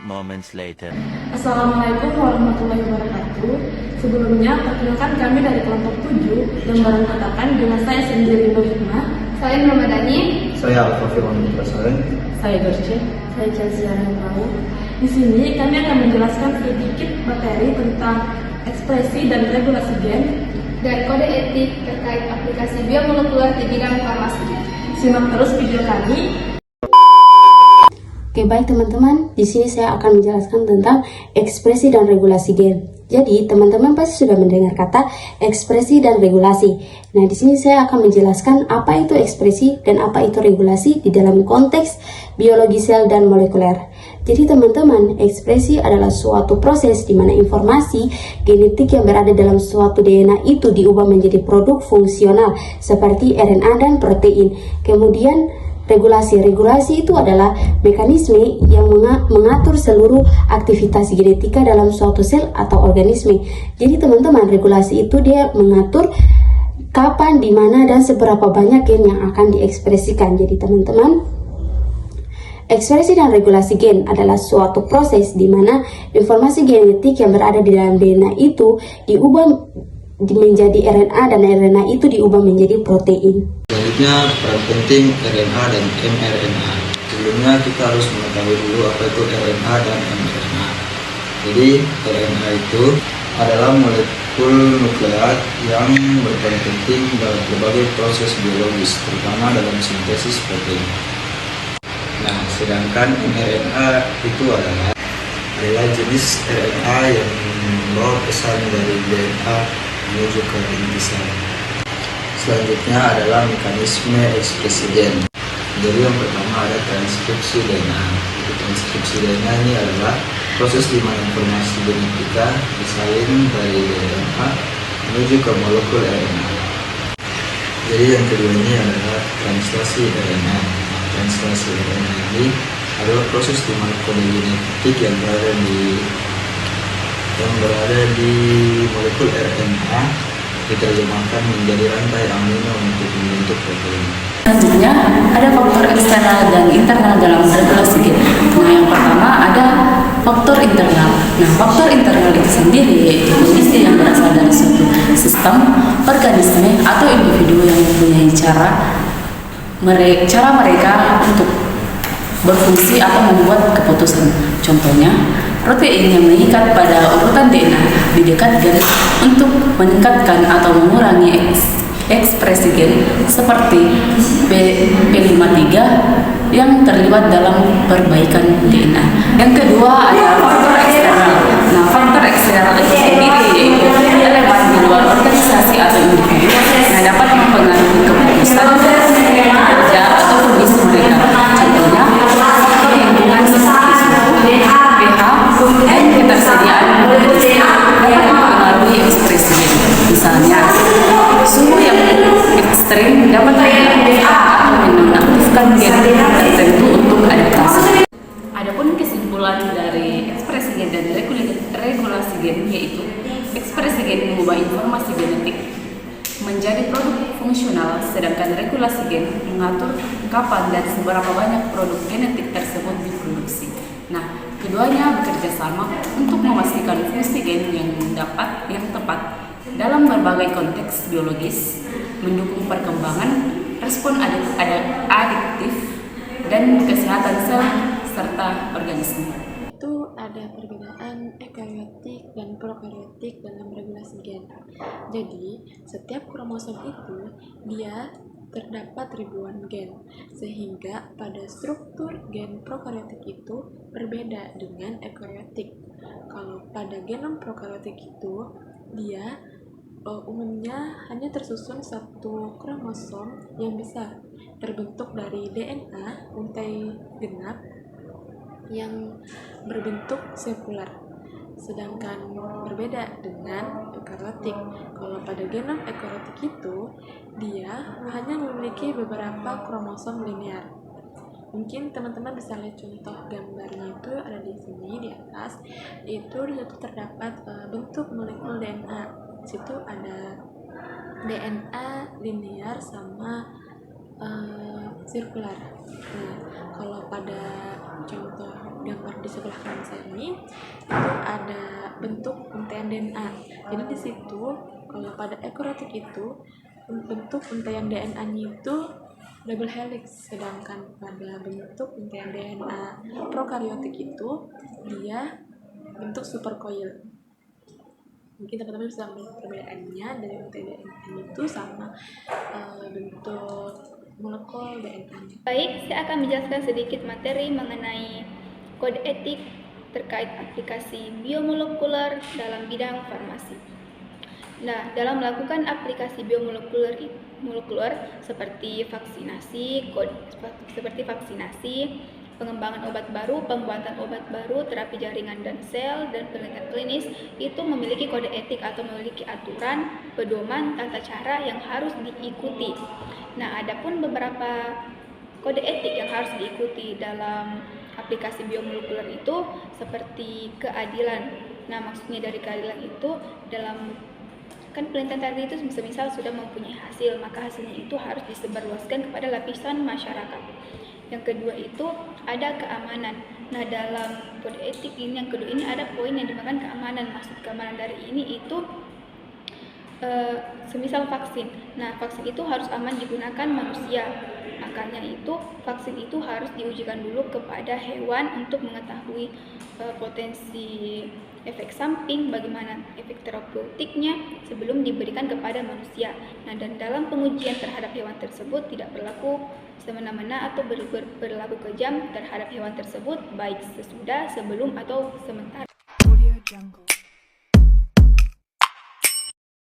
moments later. Assalamualaikum warahmatullahi wabarakatuh. Sebelumnya, perkenalkan kami dari kelompok 7, lembaran katakan dengan saya sendiri Nur Hikmah. Saya Muhammad Ani. Saya Alfa Firman Putrasaren. Saya Dorce. Saya Chelsea Arhamau. Di sini kami akan menjelaskan sedikit materi tentang ekspresi dan regulasi gen Dan kode etik terkait aplikasi biomolekuler di bidang farmasi. Simak terus video kami. Oke, baik teman-teman, di sini saya akan menjelaskan tentang ekspresi dan regulasi gen. Jadi, teman-teman pasti sudah mendengar kata ekspresi dan regulasi. Nah, di sini saya akan menjelaskan apa itu ekspresi dan apa itu regulasi di dalam konteks biologi sel dan molekuler. Jadi, teman-teman, ekspresi adalah suatu proses di mana informasi genetik yang berada dalam suatu DNA itu diubah menjadi produk fungsional seperti RNA dan protein. Kemudian, regulasi itu adalah mekanisme yang mengatur seluruh aktivitas genetika dalam suatu sel atau organisme. Jadi teman-teman, regulasi itu dia mengatur kapan, di mana, dan seberapa banyak gen yang akan diekspresikan. Jadi teman-teman, ekspresi dan regulasi gen adalah suatu proses di mana informasi genetik yang berada di dalam DNA itu diubah menjadi RNA dan RNA itu diubah menjadi protein. Selanjutnya, peran penting RNA dan mRNA. Sebelumnya kita harus mengetahui dulu apa itu RNA dan mRNA. Jadi RNA itu adalah molekul nukleat yang berperan penting dalam berbagai proses biologis, terutama dalam sintesis protein. Nah, sedangkan mRNA itu adalah jenis RNA yang membawa pesan dari DNA menuju ke inti sel. Selanjutnya adalah mekanisme ekspresi gen. Jadi yang pertama ada transkripsi DNA. Transkripsi DNA ini adalah proses di mana informasi genetika disalin dari DNA menuju ke molekul RNA. Jadi yang kedua ini adalah translasi RNA. Translasi RNA ini adalah proses di mana kode genetik yang berada di molekul RNA diterjemahkan menjadi rantai amino untuk membentuk protein. Selanjutnya ada faktor eksternal dan internal dalam regulasi gen. Nah, yang pertama ada faktor internal. Nah, faktor internal itu sendiri yaitu kondisi yang berasal dari suatu sistem, organisme atau individu yang mempunyai cara mereka untuk berfungsi atau membuat keputusan. Contohnya, protein yang mengikat pada urutan DNA di dekat gen untuk meningkatkan atau mengurangi ekspresi gen seperti P53 yang terlibat dalam perbaikan DNA. Yang kedua adalah faktor eksternal. Nah, faktor eksternal itu sendiri yaitu elemen di luar organisasi atau individu yang dapat mempengaruhi keputusan, kerja atau kondisi mereka. Contohnya, faktor lingkungan seperti suhu, pH, dan ketersediaan yang mempengaruhi ekspresi gen. Misalnya, suhu yang ekstrim dapat atau menonaktifkan gen tertentu untuk adaptasi. Adapun kesimpulan dari ekspresi gen dan regulasi gen yaitu ekspresi gen mengubah informasi genetik menjadi produk fungsional, sedangkan regulasi gen mengatur kapan dan seberapa banyak produk genetik tersebut diproduksi. Nah, keduanya bekerja sama untuk memastikan fungsi gen yang tepat dalam berbagai konteks biologis, mendukung perkembangan, respon adiktif, dan kesehatan sel serta organisme. Itu ada perbedaan eukariotik dan prokariotik dalam regulasi gen. Jadi, setiap kromosom itu dia terdapat ribuan gen, sehingga pada struktur gen prokariotik itu berbeda dengan eukariotik. Kalau pada genom prokariotik itu dia umumnya hanya tersusun satu kromosom yang besar, terbentuk dari DNA untai genap yang berbentuk sirkular. Sedangkan berbeda dengan eukariotik. Kalau pada genom eukariotik itu dia hanya memiliki beberapa kromosom linear. Mungkin teman-teman bisa lihat contoh gambarnya itu ada di sini di atas. Itu di situ terdapat bentuk molekul DNA. Di situ ada DNA linear sama sirkular. Nah, kalau pada contoh gambar di sebelah kanan saya ini itu ada bentuk untaian DNA. Jadi di situ kalau pada eukariotik itu bentuk untaian DNA-nya itu double helix, sedangkan pada bentuk untaian DNA prokaryotik itu dia bentuk supercoil. Mungkin teman-teman bisa melihat perbedaannya dari untaian DNA itu sama bentuk molekul DNA-nya. Baik, saya akan menjelaskan sedikit materi mengenai kode etik terkait aplikasi biomolekuler dalam bidang farmasi. Nah, dalam melakukan aplikasi biomolekuler seperti vaksinasi, pengembangan obat baru, pembuatan obat baru, terapi jaringan dan sel, dan penelitian klinis itu memiliki kode etik atau memiliki aturan, pedoman, tata cara yang harus diikuti. Nah, adapun beberapa kode etik yang harus diikuti dalam aplikasi biomolekuler itu seperti keadilan. Nah, maksudnya dari keadilan itu dalam penelitian tadi itu semisal sudah mempunyai hasil, maka hasilnya itu harus disebarluaskan kepada lapisan masyarakat. Yang kedua itu ada keamanan. Nah, dalam kode etik ini yang kedua ini ada poin yang dimakan keamanan. Maksud keamanan dari ini itu semisal vaksin. Nah, vaksin itu harus aman digunakan manusia. Makanya itu vaksin itu harus diujikan dulu kepada hewan untuk mengetahui potensi efek samping, bagaimana efek terapeutiknya sebelum diberikan kepada manusia. Nah, dan dalam pengujian terhadap hewan tersebut tidak berlaku semena-mena atau berlaku kejam terhadap hewan tersebut, baik sesudah, sebelum, atau sementara.